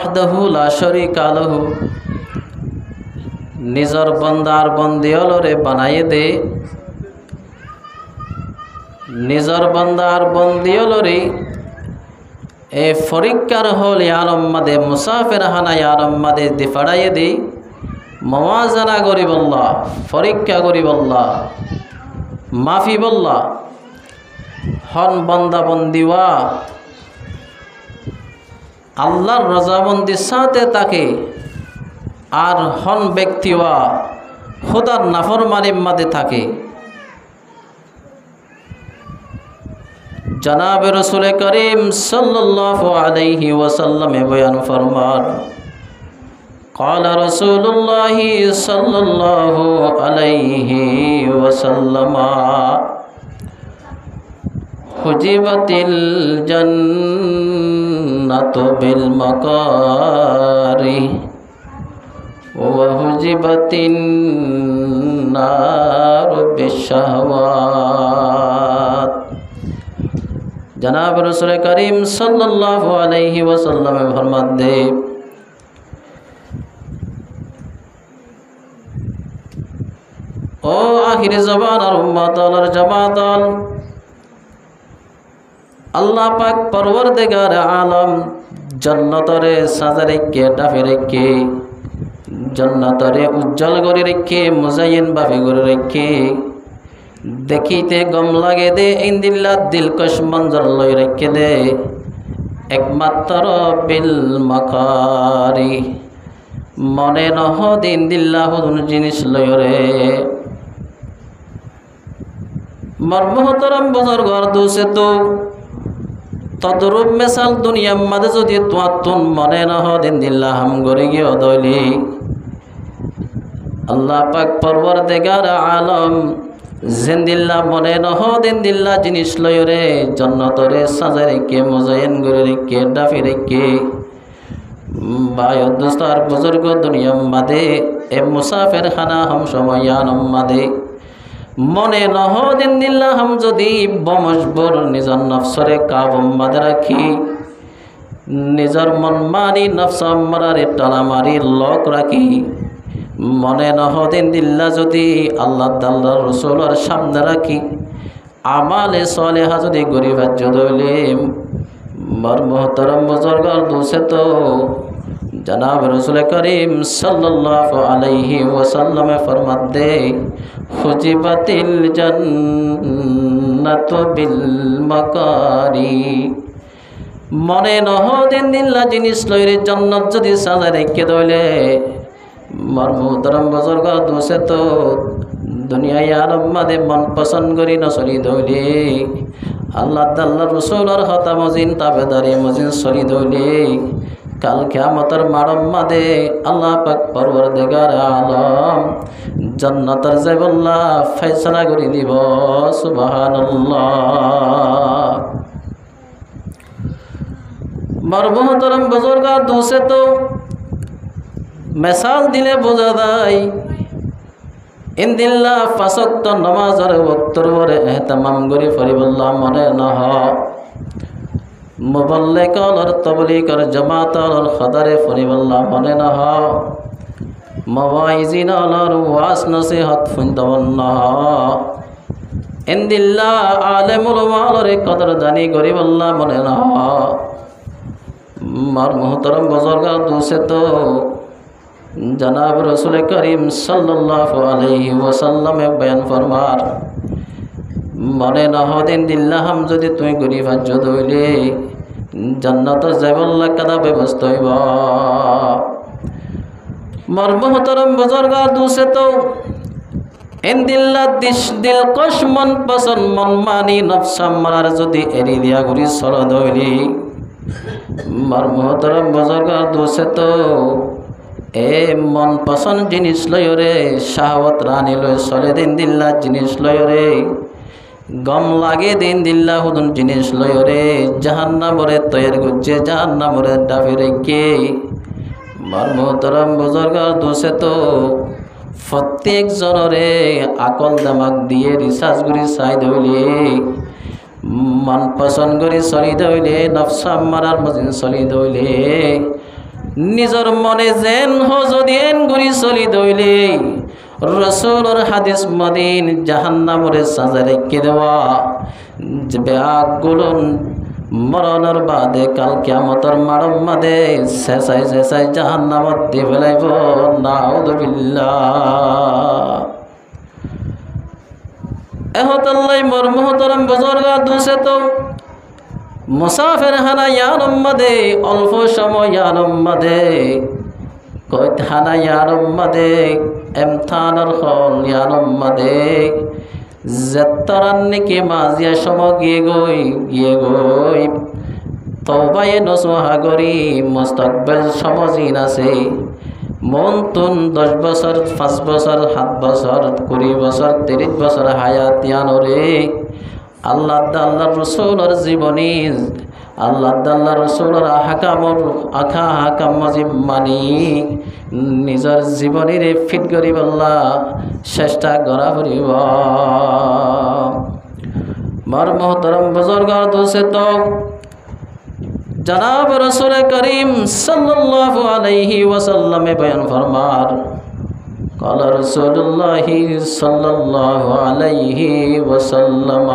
ওয়াহদাহু লা শারীকা লাহু নিজর বন্দার বন্দিয়লরে বানায়ে দে নিজর বন্দার বন্দিয়লরে এ ফরিক্কার হল ইয়ারম্মাদে মুসাফির হানা ইয়ারম্মাদে দি ফাড়াইয়ে দে মওয়াজানা গরিবল্লাহ ফরিক্কা গরিবল্লাহ মাফি বল্লাহ হন বন্দা বন্দিওয়া আল্লাহর রজাবন্দির সাথে তাকে আর হন ব্যক্তিওয়া খুদার নাফরমানির মাঝে থাকে। জনাব রসুল করিম সাল্লাল্লাহু আলাইহি ওয়াসাল্লাম বয়ান ফরমান قال رسول الله صلى الله عليه وسلم حجبت الجنة بالمكاره وحجبت النار بالشهوات। जनाब रसूल करीम सल्लल्लाहु अलैहि वसल्लम फरमान दे ओ आखिर ज़बान और उम्मत और जमात अल्लाह पाक परवरदिगार आलम जन्नतरे साजा रेखे डाफे रेखे जन्नतरे उज्जवल करे रेखे मुजायन भावे करे रेखे देखिते गम लागे दे इंदिल्ला दिलकश मंजर लय रेखे दे एकमात्र बिल मकारी मने नह दिन दिल्ला हुदुन जिनिस लय रे मर्महतरम बुजुर्गर दूसे तो तदरूप मिसाल दुनिया मदे जदि तुआतुन मने नह दिन दिल्ला हम गरे गियो दइली अल्लाह पाक परवरदिगार आलम जिंदिल्ला मने नह दिन दिल्ला जिनिस लय रे जन्नतरे साजा रेखे मुजायन करे रेखे डाफे रेखे बायो दोस्तार बुजुर्ग दुनिया मदे ए मुसाफिर खाना हम समयान मदे मने नह दिन दिल्ला हम जदि बमजबुर निजर नफ्सरे काबू मदे राखी निजर मन मारी नफ्स मरारे टाना मारी लक राखी मने नह दिन दिल्ला जदि अल्लाह ताआला रसूलर सामने राखी आमाले सालेहा जदि गरीब जदले मर मोहतरम बुजुर्गर दूसे तो जनाब रसूल करीम सल्लल्लाहु अलैहि वसल्लम फरमात दे हुजिबतिल जन्नतु बिल मकारी मने नह दिन दिल्ला जिनिस लयरे जन्नत जदि साजा रेखे दइले मर मोहतरम बुजुर्गर दूसे तो दुनिया यार मदे मन पसंद करी न चली दइले अल्लाह ताआला रसूलर हता मजिन ताबेदारी मजिन चली दइले काल कियामतर मारम मादे अल्लाह पाक परवरदिगार आलम जन्नतर जायबल्ला फैसला करि दिब सुबहानाल्लाह। मरमुहतरम बुजुर्ग दूसे तो मिसाल दिले बोझा दाय इंदिल्ला फासक्त नमाजर वक्तर वरे एहतमाम करि फरिबल्ला मने नह मुबल्लिग और तबलीग और जमात और खदरे फरिबल्ला मने नह मवाइजिन और वास नसीहत फुंदवन नह इंदिल्ला आलिम उलमा और कदरदानी करिबल्ला मने नह मर मुहतरम बुजुर्ग दूसे तो जनाब रसूल करीम सल्लल्लाहु अलैहि वसल्लम बयान फरमार मने नह दिन दिल्ला हम जदि तुई गरीब जदइले जन्नत जायबल्ला कदा व्यवस्था हइब मर मोहतरम बुजुर्ग दूसे तो इन दिल्ला दिलकश मन पसंद मन मानी नफ्स मरार जदि एरि दिया घुरी सर दइले मर मोहतरम बुजुर्ग दूसे तो ए मन पसंद जिनिस लय रे शाहवत रानी लय चले दिन दिल्ला जिनिस लय रे गम लागे दिन दिल्ला हुदुन जिनिस लय रे जहान्नामरे तैयार गुज्जे जहान्नामरे डाफे रेखे मर मोहतरम बुजुर्ग दूसे तो प्रत्येक जनरे आकल दामाक दिए रिसार्च करि चाइ दइले मन पसंद करि चलि दइले नफ्स मारार मजिन चलि दइले নিজর মনে যেন হো যদি এন ঘুরি চলি দইলে রসুলর হাদিস মদিন জাহান্নামরে সাজা রেখে দেওয়া ব্যাগুলো মরণের বাদে কাল কিয়ামতের মারম মাদে শেষাই শেষাই জাহান্নামত দিয়ে ফেলাইব নাউযুবিল্লাহ। এহতাল্লাই মোর মুহতরম বুজুর্গ দুসে তো মুসাফির হানা ইয়ারম মাদে অল্প সময় ইয়ারম মাদে কইত হানা ইয়ারম মাদে এমথানার হল ইয়ারম মাদে জেত্তরান্নিকে মাজিয়া সম গিয়ে গই তওবায়ে নসুহা গরি মুস্তাকবিল সমজিন আছে মন তুন 10 বছর 5 বছর 7 বছর 20 বছর 30 বছর হায়াত ইয়ানরে আল্লাহ আল্লাহ রসুলের জীবনী আল্লাহ আল্লাহ রসুলের হাকাম মানি নিজের জীবনীরে ফিট করিব চেষ্টা করা করিব। মার মোহতরম বুজুর্গর দোষে তো জনাব রসুল করিম সাল্লাল্লাহু আলাইহি ওয়াসাল্লামে বয়ান ফরমার قال رسول الله صلى الله عليه وسلم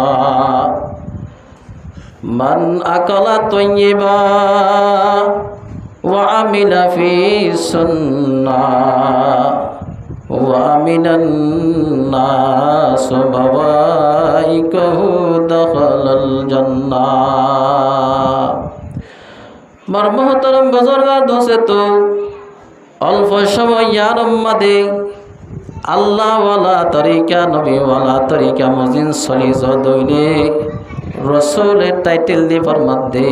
من أكل طيبا وعمل في سنة ومن الناس بوائكه دخل الجنة মার মোহতরম বুজুর্গার দোষে তো অল্প সময় ইয়ারম মাদে আল্লাহওয়ালা তরিকা নবীওয়ালা তরিকা মজিন চলি দইলে রসুলের টাইটেল দি ফরমাত দে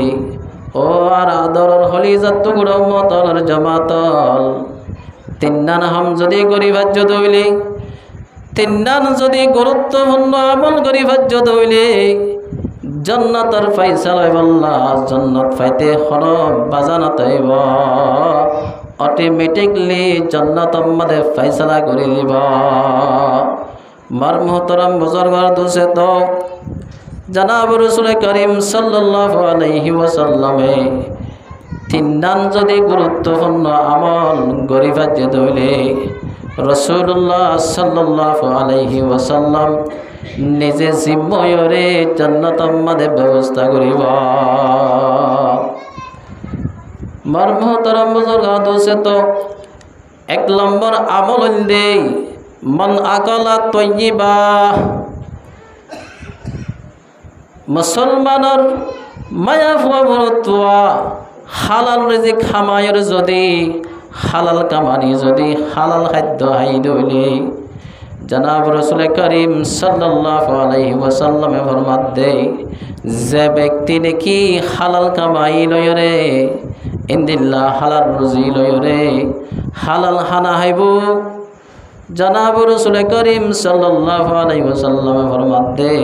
ও আর আদরের হলি জাতু গুড় মতর জমাতল তিন্নান হাম যদি গরিবাজ্য দইলে তিন্নান যদি গুরুত্বপূর্ণ আমল গরিবাজ্য দইলে জন্নতর ফাইসালা বল্লাহ জন্নত ফাইতে হল বাজানত আইব অটোমেটিকলি জন্নত আমাদের ফাইসালা করে দিব। মার মোহতরম বুজুর্গর দোষে তো জনাব রসুল করিম সাল্লাল্লাহু আলাইহি ওয়াসাল্লামে তিনদান যদি গুরুত্বপূর্ণ আমল গরিবাজ্য দইলে রসুল্লাহ সাল্লাল্লাহু আলাইহি ওয়াসাল্লাম নিজে জিম্ময়রে জান্নাত আমাদের ব্যবস্থা করিব। মার মোহতরম বুজুর্গ দোষে তো 1 নম্বর আমল দে মান আকালা তয়্যিবা মুসলমানের মায়া ফুয়া হালাল রিজিক খামায়ের যদি হালাল কামানি যদি হালাল খাদ্য হাই দইলে জনাব রসুল করিম সাল্লাল্লাহু আলাইহি ওয়াসাল্লামে ফরমাত দে যে ব্যক্তি নাকি হালাল কামাই লয়রে ইনদিল্লাহ হালাল রুজি লয়রে হালাল খানা হাইব জনাব রসুল করিম সাল্লাল্লাহু আলাইহি ওয়াসাল্লামে ফরমাত দে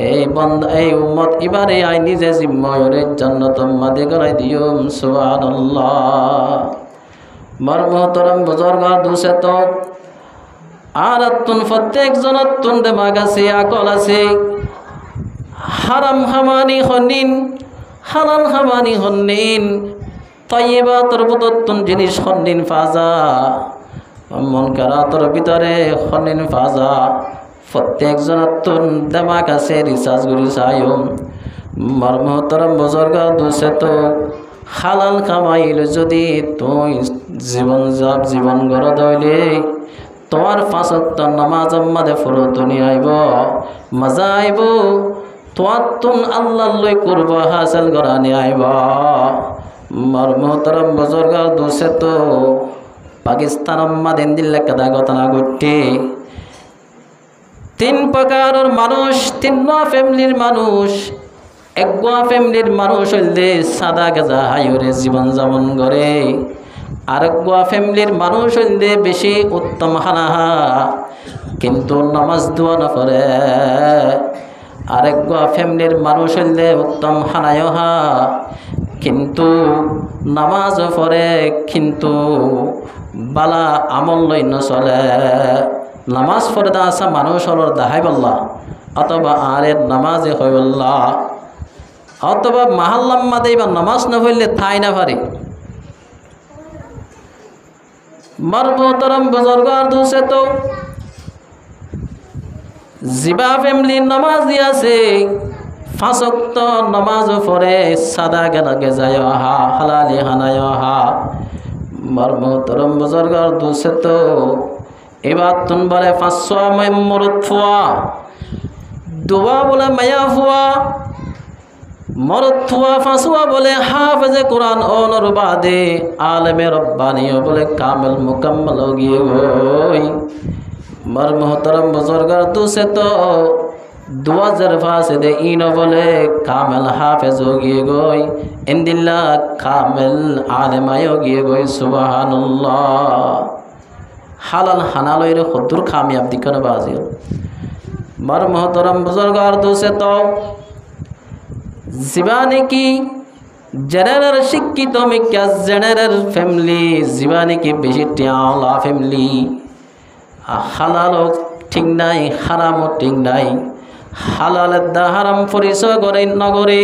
এই বন্ধ এই উম্মত এবারে আই নিজে জিম্ময়রে জান্নাত মাদে গড়াই দিও সুবহানাল্লাহ। মার মোহতরম বুজুর্গ দোষে তো আর তুন প্রত্যেক জনত তুন দেমাগ আছে আকল আছে হারাম হামানি হনিন হালাল হামানি হনিন তয়্যিবা তোর বুততুন জিনিস হনিন ফাজা মুনকারাতের ভিতরে হনিন ফাজা প্রত্যেক জনত তুন দেমাগ আছে রিসার্চ করি চাইও। মার মোহতরম বুজুর্গ দোষে তো হালাল কামাইল যদি তুই জীবন গড় দইলে তোমার 5 ওয়াক্ত নামাজ মাঝে ফুরতনি আইব মজা আইব তোমার তুন আল্লাহ লই করব হাসিল করানি আইব। মার মোহতরম বুজুর্গ দোষে তো পাকিস্তান মাদিন দিল্লে কাদা ঘটনা ঘটে 3 প্রকারের মানুষ 3 ফ্যামিলির মানুষ একগুয়া ফ্যামিলির মানুষ হইলে সাদা গাজা হাইরে জীবন যাপন করে আরেকগুয়া ফ্যামিলির মানুষ হইলে বেশি উত্তম হানাহা কিন্তু নামাজ দোয়া না করে আরেকগুয়া ফ্যামিলির মানুষ হইলে উত্তম হানায়হা কিন্তু নামাজ পড়ে কিন্তু বালা আমল লই নচলে নামাজ পড়ে দা আসা মানুষ হল দাহাই বল্লা অথবা আরে নামাজে হই বল্লা অথবা মাহাল্লাম মাদে বা নামাজ না পড়লে থাই না পারে মার মোহতরম বুজুর্গার দুসে তো জিবা ফ্যামিলি নামাজ দিয়াছে 5 ওয়াক্ত নামাজ পড়ে সাদা গেলগে যায় হা হালালি হানায় হা মার মোহতরম বুজুর্গার দুসে তো এবার তুন বলে 500 মরুদ ফুয়া দোয়া বলে মায়া ফুয়া মরদ ফুয়া ফাঁসুয়া বলে হাফেজে কোরআন ওনর বাদে আলেমে রব্বানিও বলে কামেল মুকাম্মল গিয়ে গই মার মোহতরম বুজুর্গার দুসে তো 2005 দে ইনো বলে কামেল হাফেজ গিয়ে গই ইনদিল্লাহ কামেল আলেমায়ও গিয়ে গই সুবহানাল্লাহ হালাল হানালয়ের কদ্দুর কামিয়াব দিকন বাজি মার মোহতরম বুজুর্গার দুসে তো জীবানে কি জেনারেল শিক্ষিত মিকা জেনারেল ফ্যামিলি জীবানে কি বেশি টিয়াওলা ফ্যামিলি হালালও ঠিক নাই হারামও ঠিক নাই হালালের দা হারাম পরিচয় করে নগরে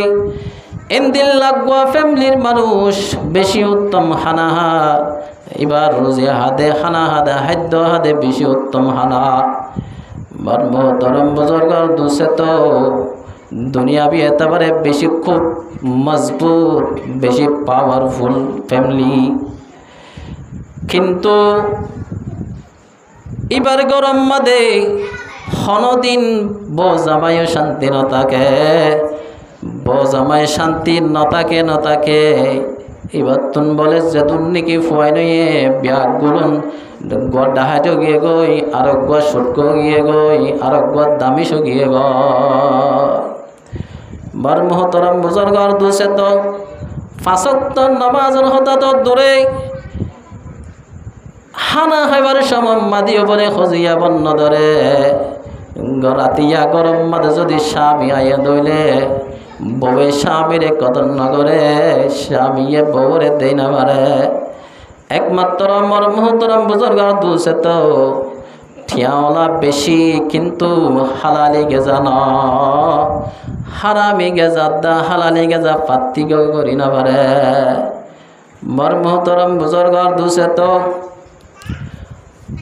এনদিল লাগোয়া ফ্যামিলির মানুষ বেশি উত্তম হানাহা এবার রোজে হাদে হানা হাদে খাদ্য হাদে বেশি উত্তম হানা মার মোহতরম বুজুর্গার দুসে তো দুনিয়াবি এতবারে বেশি খুব মজবুত বেশি পাওয়ারফুল ফ্যামিলি কিন্তু এবার গরম মাদে হনদিন বজামায় শান্তি নতাকে বজামায় শান্তি নতাকে এবার তুন বলে যে দুর্নীতি ফুয়াই নয়ে ব্যাগ গুলন গড় ডাহাইতে গিয়ে গই আর গড় সুটক গিয়ে গই আর গড় দামিস গিয়ে গই বার মোহতরম বুজুর্গার দুসে তো 5 ওয়াক্ত নামাজের হতা তো দূরে হানা খাইবার সময় মাদিও বলে খজিয়া বন্ন ধরে রাতিয়া গরম মাদে যদি স্বামী আইয়া দইলে বউয়ে স্বামীরে কদর নগরে স্বামীয়ে বউরে দেই না পারে একমাত্র মর মোহতরম বুজুর্গার দুসে তো ঠিয়াওলা বেশি কিন্তু হালালি গেজা ন হারামি গেজা দা হালালি গেজা পাত্তি করি না পারে মর মোহতরম বুজুর্গার দুসে তো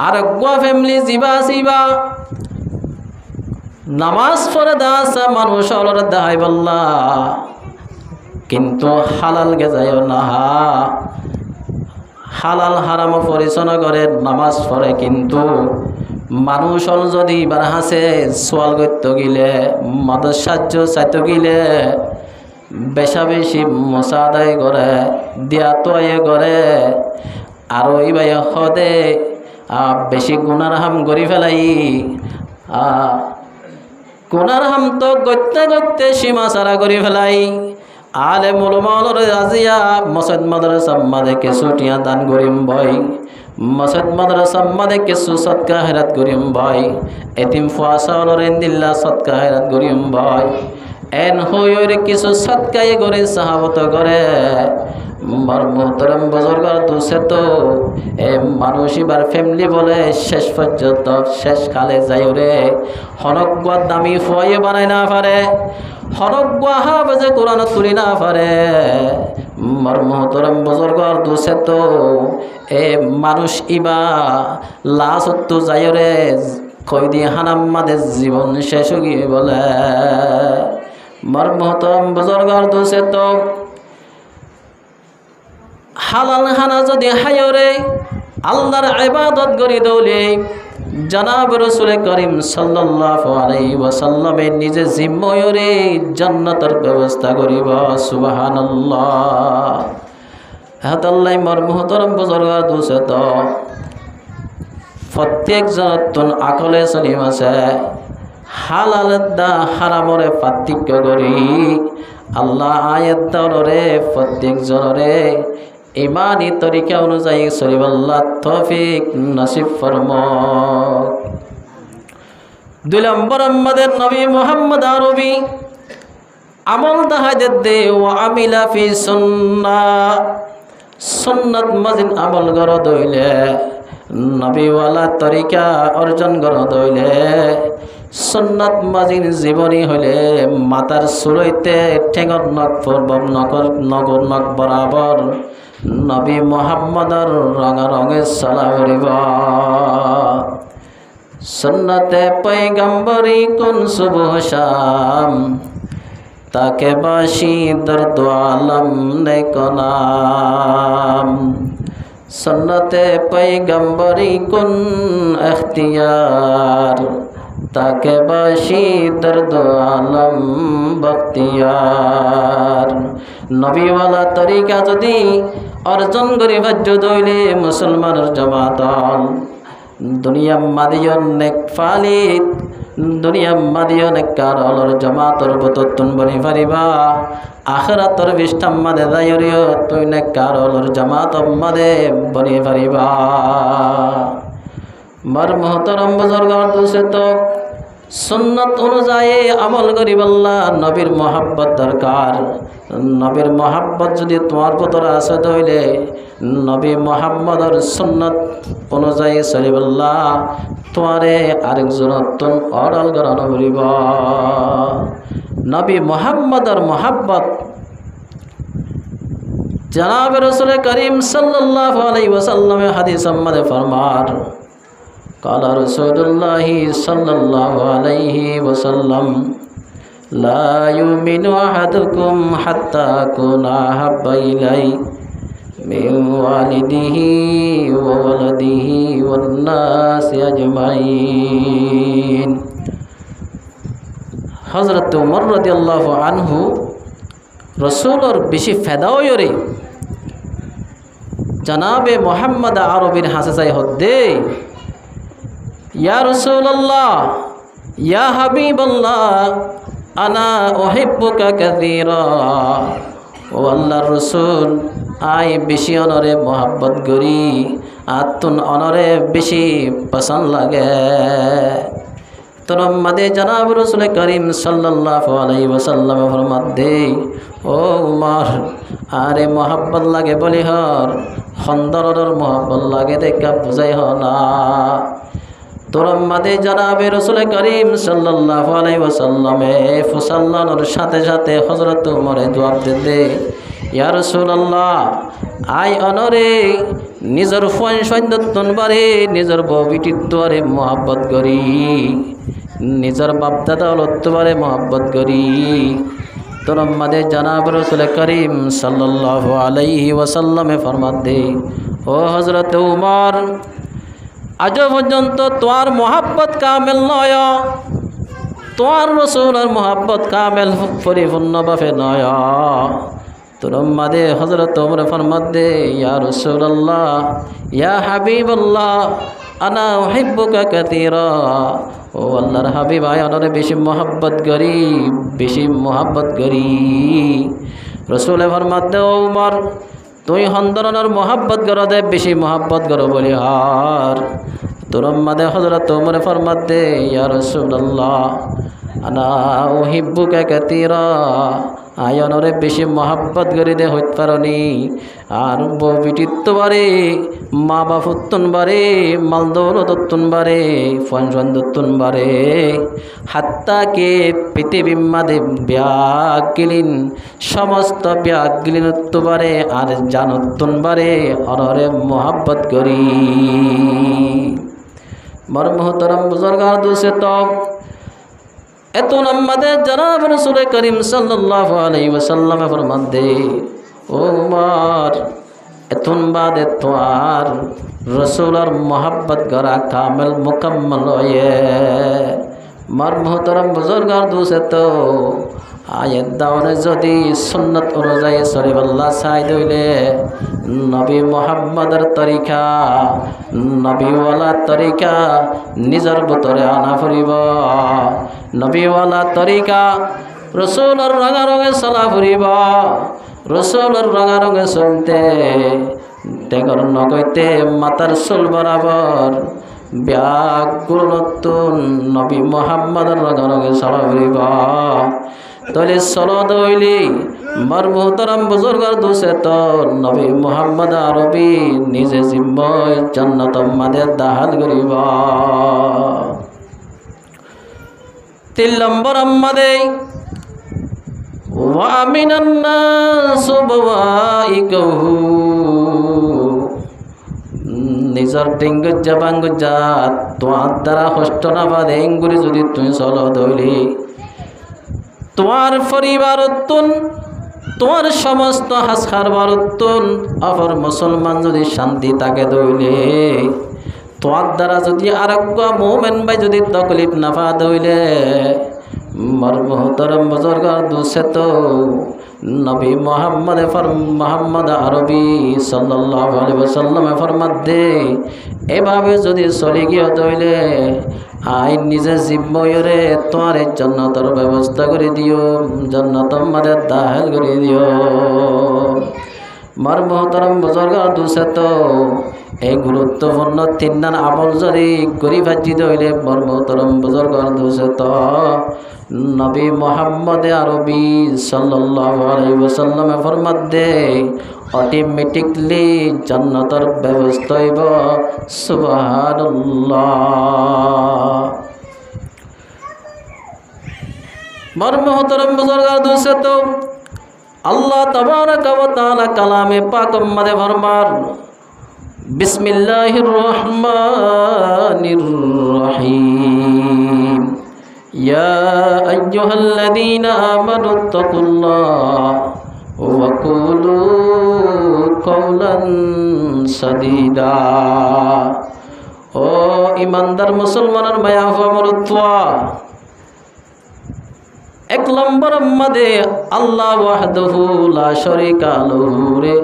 আর গোয়া ফ্যামিলি জিবা সিবা নামাজ পড়ে দাসা মানুষ অলর দাই বল্লা কিন্তু হালাল গেজায় না হালাল হারাম পরিচয় করে নামাজ পড়ে কিন্তু মানুষ যদি এবার হাসে সোয়াল করতে গেলে মদত সাহায্য চাইতে গেলে বেশা বেশি মশাদাই করে দিয়া তো করে আর এইবাই হদে বেশি গুনার হাম গড়ি ফেলাই গুনার হাম তো গত্যে গত্যে সীমা সারা করি ফেলাই আলে মুলমানর রাজিয়া মসজিদ মাদ্রাসা মাদে কিছু টিয়া দান করিম ভাই মসজিদ মাদ্রাসা মাদে কিছু সদকা হেরাত করিম ভাই এতিম ফুয়াসাওয়ার ইনদিল্লাহ সদকা হেরাত করিম ভাই এন হইরে কিছু সদকাই করে সাহাবত করে মার মোহতরম বুজুর্গার দুসে তো এ মানুষ এবার ফ্যামিলি বলে শেষ পর্যন্ত শেষ কালে যাই রে হনক দামি ফুয়াই বানাই না পারে হনক হাফেজে কোরআন তুলি না পারে মার মোহতরম বুজুর্গার দুসে তো এ মানুষ ইবা লাস্ট যাই রে কই দিয়ে হানাম মাদের জীবন শেষ গিয়ে বলে মার মোহতরম বুজুর্গার দুসে তো হালাল হানা যদি হায়রে আল্লাহর ইবাদত করি দৌলে জনাব রাসূল করিম সাল্লাল্লাহু আলাইহি ওয়াসাল্লামে নিজে জিম্ময়রে জান্নাতের ব্যবস্থা করিব সুবহানাল্লাহ হাতাল্লাই মর মুহতরম বুজুর্গার দুসে তো প্রত্যেক জনতন আকলে সলিম আছে হালাল দা হারামরে পার্থক্য করি আল্লাহ আয়াত দরে প্রত্যেক জনরে ইমানি তরিকা অনুযায়ী সরিব আল্লাহ তৌফিক নসিব ফরমাক 2 নম্বর আমাদের নবী মুহাম্মদ আরবি আমল দাহাজত দে ওয়া আমিলা ফি সুন্নাহ সুন্নাত মাজিন আমল গর দইলে নবী ওয়ালা তরিকা অর্জন গর দইলে সুন্নাত মাজিন জীবনী হইলে মাতার সুরইতে ঠেঙর নক পূর্ব নগর নক বরাবর নবী মুহাম্মদর রঙা রঙে সালাম করিব সুন্নতে পয়গম্বরি কোন সুবহ শাম তাকে বাসি দর্দ আলম নেকো নাম সুন্নতে পয়গম্বরি কোন ইখতিয়ার তাকে বাসি দর্দ আলম বখতিয়ার নবীওয়ালা তরিকা যদি অর্জন করি ভাজ্য দইলে মুসলমানের জামাতল দুনিয়া মাদিয়ন নেক ফালিত দুনিয়া মাদিয়ন কারলর জামাতর বততুন বনি পারিবা আখিরাতর বিষ্টাম মাদে দায়রিও তুই নেক কারলর জামাত মাদে বনি পারিবা মার মুহতারাম বুজুর্গর দুসে তো সুন্নত অনুযায়ী আমল করিবাল্লাহ নবীর মহাব্বত দরকার নবীর মহাব্বত যদি তোমার ভিতরে আছে তাহলে নবী মুহাম্মদর সুন্নত অনুযায়ী চলিবাল্লাহ তোমারে আরেকজন অডাল গ্রহণ করিব নবী মুহাম্মদর মহাব্বত জনাব রাসূল করিম সাল্লাল্লাহু আলাইহি ওয়াসাল্লামের হাদিস মধ্যে ফরমান قال رسول الله صلى الله عليه وسلم لا يؤمن أحدكم حتى أكون أحب إليه من والده وولده والناس أجمعين হযরত উমর রাদিয়াল্লাহু আনহু রাসূলের বেশি ফেদাওয়রে জনাবে মুহাম্মদ আরবির হাসে চাই হদ্দে ইয়া রাসূলুল্লাহ ইয়া হাবিবাল্লাহ আনা উহিব্বুকা কাসীরা ও আল্লাহর রাসূল আই বেশি অনরে মোহাব্বত করি আতুন অনরে বেশি পছন্দ লাগে তোর মাদে জনাব রাসূল করিম সাল্লাল্লাহু আলাইহি ওয়াসাল্লাম ফরমাতে ও উমর আরে মোহাব্বত লাগে বলি হর খন্দরর মোহাব্বত লাগে দেখা বুঝাই হ না তোর মাদে জনাবে রাসূল করিম সাল্লাল্লাহু আলাইহি ওয়াসাল্লামে ফুসাল্লানোর সাথে সাথে হযরত উমরে জবাব দিতে ইয়া রাসূলুল্লাহ আই অনরে নিজের সৈন্যত্বন বারে নিজের ববিটিত্বরে মোহাব্বত করি নিজের বাপদাদা লত্তবারে মোহাব্বত করি তোর মাদে জনাব রাসূল করিম সাল্লাল্লাহু আলাইহি ওয়াসাল্লামে ফরমান দে ও হযরত উমর আজ পর্যন্ত তোমার মোহাব্বত কামেল নয় তোমার রাসূলের মোহাব্বত কামেল পরিপূর্ণভাবে নয় তোর মাদে হযরত ওমর ফরমান দে ইয়া রাসূলুল্লাহ ইয়া হাবিবাল্লাহ আনা উহিব্বুকা কাসীরা ও আল্লাহর হাবিব আয় অনরে বেশি মোহাব্বত করি রাসূলে ফরমান দে ওমর তুই হন্দরনের মোহাব্বত করো দে বেশি মোহাব্বত করো বলি হার তোর মাদে হযরত ওমর ফরমান দে ইয়া রাসূলুল্লাহ আনা উহিব্বুকা কাসীরা আয়নরে বেশি মোহাব্বত করি দে হইতে পারনি আর বিটিত্ব বারে মা বাপুত্তন বারে মাল দৌলতত্তন বারে ফনসন্দত্তন বারে হাত্তাকে পৃথিবী মাদে ব্যাগিলিন সমস্ত ব্যাগিলিনত্ব বারে আর জানত্তন বারে অনরে মোহাব্বত করি মর মুহতারাম বুজুর্গার দুসে তো এত নাম্মাদে জনাব রাসূল করিম সাল্লাল্লাহু আলাইহি ওয়াসাল্লাম ফরমান দে ও উমর এতন বাদে তোর রাসূলের মোহাব্বত করা কামেল মুকম্মল হয়ে মার মুহতারাম বুজুর্গার দুসে তো আয়াত দাওনে যদি সুন্নাত অনুযায়ী চলিবাল্লাহ চাই দইলে নবী মুহাম্মদের তরিকা নবীওয়ালা তরিকা নিজের ভিতরে আনা ফুরিব নবীওয়ালা তরিকা রাসূলের রঙা রঙে চলা ফুরিব রাসূলের রঙা রঙে চলতে টেগর নগৈতে মাতার চুল বরাবর ব্যাগুল নতুন নবী মুহাম্মদের রঙা রঙে চলা ফুরিব তলে চলো দইলি মার মুহতারাম বুজুর্গর দুসে তো নবী মুহাম্মদ আরবি নিজে জিম্ময় জান্নাত মাদে দাহাল করিব 3 নম্বর আমাদে ওয়া মিনান নাস বাওয়াইকুহু নিজর ডিঙ্গ জাবাঙ্গ যা তোমার দ্বারা কষ্ট না পাদে এঙ্গুরি যদি তুমি চলো দইলি তোমার পরিবারত্তুন তোমার সমস্ত হাসখার বারত্তুন অপর মুসলমান যদি শান্তি তাকে দইলে তোমার দ্বারা যদি আরোগ্য মোমেন ভাই যদি তকলিফ না পা দইলে মর মোহতরম বুজুর্গার দুসে তো নবী মোহাম্মদ আরবি সাল্লাল্লাহু আলাইহি ওয়াসাল্লাম ফরমাত দে এভাবে যদি চলে গিয়ে দইলে আইন নিজে জিম্ময়রে তোমার জান্নাতের ব্যবস্থা করে দিও জান্নাতের মধ্যে দাখিল করে দিও মর মোহতরম বুজুর্গার দুসে তো এই গুরুত্বপূর্ণ তিনদান আমল যদি গরিব হাজিত হইলে মর মোহতরম বুজুর্গার দুসে তো নবী মোহাম্মদ আরবি সাল্লাল্লাহু আলাইহি ওয়াসাল্লাম ফরমাত দে অটোমেটিকলি জান্নাতের ব্যবস্থা হইব সুবহানাল্লাহ মর মোহতরম বুজুর্গার দুসে তো আল্লাহ তাবারাক ওয়া তাআলা কালামে পাক মধ্যে ফরমান বিসমিল্লাহির রহমানির রহিম ইয়া আইয়ুহাল্লাযীনা আমানুত্তাকুল্লাহ ওয়া কুলু কওলান সাদীদা ও ইমানদার মুসলমানের মায়া ফমরুত্বা এক নম্বর মধ্যে আল্লাহ ওয়াহদাহু লা শারীকা লাহু রে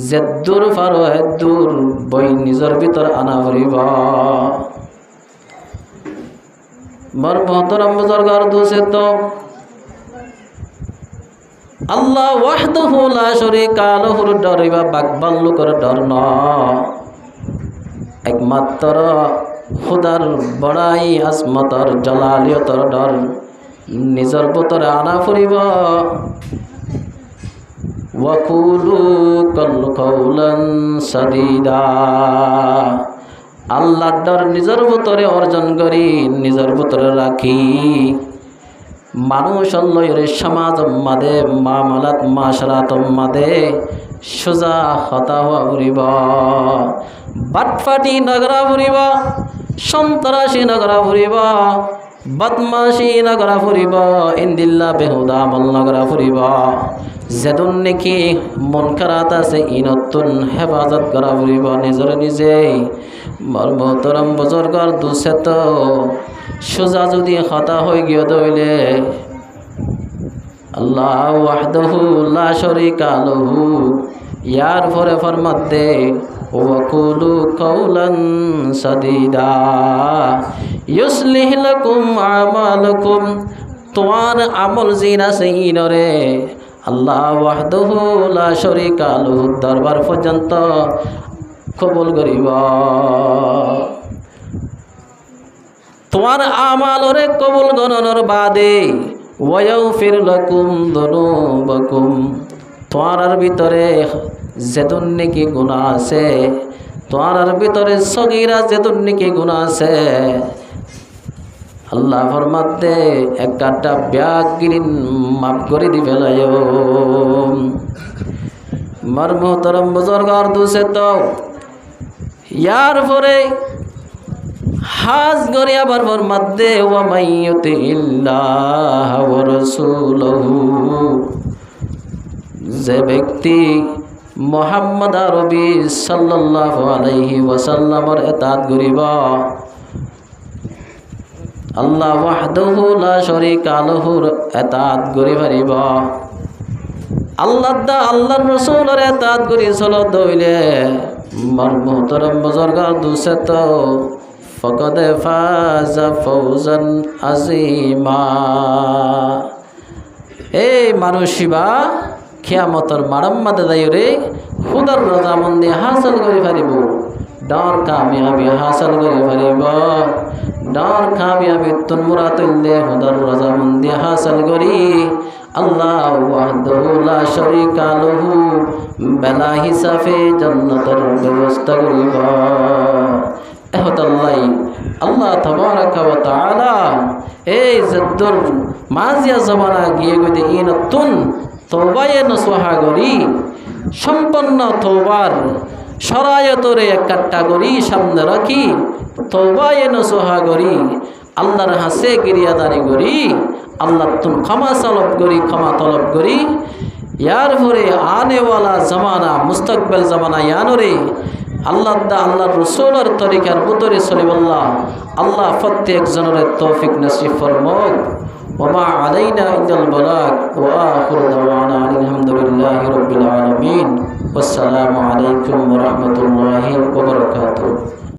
জেদ্দুর ফারো হেদ্দুর বই নিজের ভিতর আনা ভরিবা মর মোহতরম বুজুর্গার দুসে তো আল্লাহ ওয়াহদাহু লা শারীকা লাহুর ডরিবা বাকবাল্লুকর ডর ন একমাত্র খুদার বড়াই আজমতর জালালিয়তর ডর নিজের ভিতরে আনা ফুরিব ওয়াকুলু কওলান সাদীদা আল্লাহর ডর নিজের ভিতরে অর্জন করি নিজের ভিতরে রাখি মানুষ আল্লাহর সমাজ মাদে মামলাত মাশরাত মাদে সুজা হতা হওয়া ফুরিব বাটফাটি নগরা ফুরিব সন্ত্রাসী নগরা ফুরিব বদমাশি নগরা ফুরিব ইন্দিল্লা বেহুদা আমল নগরা ফুরিব যেদুন নেকি মন খারাপ আছে ইনতুন হেফাজত করা ফুরিব নিজের নিজেই মরমতরম বুজুর্গর দুসে তো সোজা যদি হতা হয়ে গিয়ে দইলে আল্লাহ ওয়াহদাহু লা শারীকা লাহু ইয়ার পরে ফরমাত দে ওয়াকুলু কওলান সাদীদা ইউসলিহ লাকুম আমালাকুম তোমার আমল জিনা সেইনরে আল্লাহ ওয়াহদাহু লা শারীকা লাহু দরবার পর্যন্ত কবুল করিব তোমার আমালরে কবুল গণনার বাদে ওয়াগফির লাকুম যুনুবাকুম তোমার ভিতরে যেদুন নেকি গুনাহ আছে তোমার ভিতরে সগীরা যেদুন নেকি গুনাহ আছে আল্লাহ ফরমাতে একটা ব্যাগিন মাফ করে দিবে লায়ো মর মোহতরম বুজুর্গার দুসে তো ইয়ার পরে হাজ গরি আবার ফরমাতে ওয়া মাইয়ুতি ইল্লাহ ওয়া রাসূলুহু যে ব্যক্তি মুহাম্মদ আরবি সাল্লাল্লাহু আলাইহি ওয়াসাল্লামের ইতাআত করিব আল্লাহ ওয়াহদাহু লা শারীকা লাহুর ইতাআত করি পারিব আল্লাহর রাসূলের ইতাআত করি চলো দইলে মর মোহতরম বুজুর্গার দুসে তো ফাকাদ ফাজা ফাওজান আযীমা এই মানুষিবা কিয়ামতের মারাম্মাতে দাইরে খুদার রজামন্দি হাসিল করে পারিব ডর কামিয়াবি হাসিল করে পারিব ডর কামিয়াবি তুলমুরাতুল্লে খুদার রজামন্দি হাসিল করি আল্লাহ ওয়াহদাহু লা শারীকা লাহু বেলা হিসাবে জান্নাতের ব্যবস্থা করিব এহতাল্লাই আল্লাহ তাবারাকা ওয়া তাআলা এই জদ্দুর মাজিয়া জমানা গিয়ে গিয়ে ইনতুন তওবায়ে নসুহা করি সম্পন্ন তওবার শরায়তরে একটা করি সামনে রাখি তওবায়ে নসুহা করি আল্লাহর হাসে গিরিয়াদারি করি আল্লাহ তুন ক্ষমা তলব করি ইয়ার পরে আনেওয়ালা জামানা মুস্তাকবেল জামানা ইয়ানরে আল্লাহর রসুলের তরিকার বুতরে সলিবল্লাহ আল্লাহ প্রত্যেক জনের তৌফিক নসিব ফরমাক ওমা আলাইনা ইল্লাল বালাগ ওয়া আখিরু দাওয়ানা আলহামদুলিল্লাহি রাব্বিল আলামিন ওয়াসসালামু আলাইকুম ওয়া রাহমাতুল্লাহি ওয়া বারাকাতুহু।